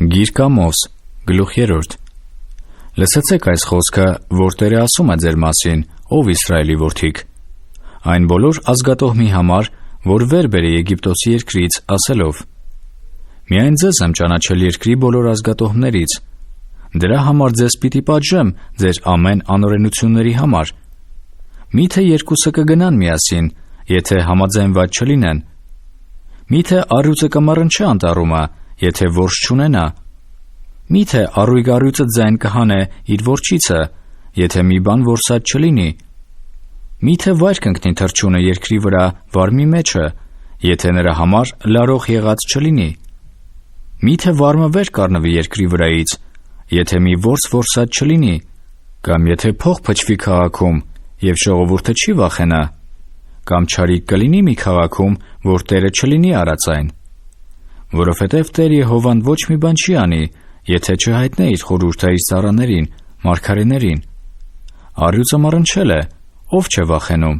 Գիրք Ամոս, գլուխ 3. Լսեցեք այս խոսքը, որ Տերը ասում է ձեր մասին, ով Իսրայելի որդիք. այն բոլոր ազգատոհմի համար, որ վեր բերի Եգիպտոսի երկրից, ասելով. միայն ձեզ եմ ճանաչել երկրի բոլոր ազգատոհմներից, դրա համար ձեզ պիտի պատժեմ ձեր ամեն անօրենությունների համար. միթե երկուսը կգնան միասին, եթե համաձայնված չլինեն. միթե առյուծը կմռնչի անտառումը, եթե որս չունենա. միթե առույգ առյուծը ձայն կհանե իր որջիցը, եթե մի բան որսած չլինի. միթե վայր կընկնի թռչյունը երկրի վրա վարմի մեջը, եթե նրա համար լարող եղած չլինի. միթե վարմը վեր կառնվի երկրի վրայից, եթե մի որս որսած չլինի, կամ եթե փող փչվի քաղաքում, և ժողովուրդը չի վախենա, կամ չարիք կլինի մի քաղաքում, որ Տերը չլինի արած այն. որովհետև Տեր Եհովան ոչ մի բան չի անի, եթե չհայտնե իր խորհուրդը իր ծառաներին, մարգարեներին. առյուծը մռնչել է, ով չէ վախենում.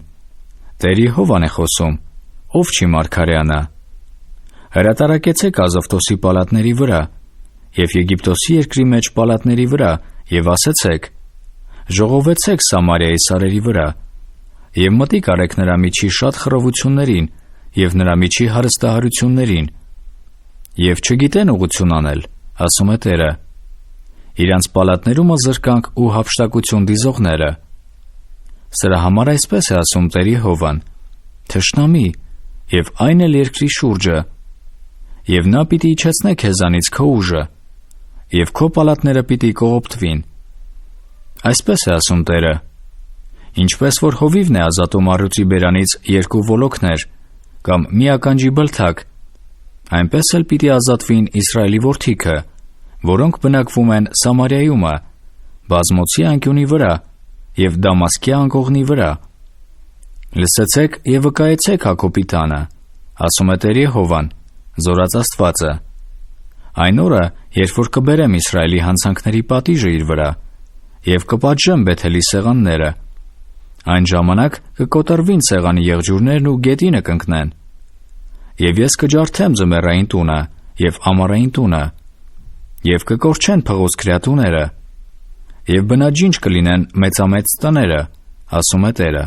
Տեր Եհովան է խոսում, ով չի մարգարեանա. հրատարակեցեք Ազովթոսի պալատների վրա և Եգիպտոսի երկրի մեջ պալատների վրա և ասեցեք. ժողովեցեք Սամարիայի սարերի վրա և մտիկ արեք նրա միջի շատ խռովություններին և նրա միջի հարստահարություններին, և չգիտեն ուղղություն անել, ասում է Տերը. իրանց պալատներումը զրկանք ու հափշտակություն դիզողները. սրա համար այսպես է ասում Տեր Եհովան. թշնամի, և այն էլ երկրի շուրջը, և նա պիտի իջեցնե քեզանից քո ուժը, և քո պալատները պիտի կողոպտվին. այսպես է ասում Տերը. ինչպես որ հովիվն է ազատում առյուծի բերանից երկու ոլոքներ, կամ մի ականջի բլթակ, այնպես էլ պիտի ազատվին Իսրայելի որդիքը, որոնք բնակվում են Սամարիայումը, բազմոցի անկյունի վրա և Դամասկի անկողնի վրա. լսեցեք և վկայեցեք Հակոբի տանը, ասում է Տեր Եհովան, զորած Աստվածը. այն օրը, երբ որ կբերեմ Իսրայելի հանցանքների պատիժը իր վրա, և կպատժեմ Բեթելի սեղանները, այն ժամանակ կկոտրվին սեղանի եղջյուրներն ու գետինը կընկնեն. և ես կջարդեմ ձմեռային տունը և ամառային տունը, և կկորչեն փղոսկրյա տուները, և բնաջինջ կլինեն մեծամեծ տները, ասում է Տերը։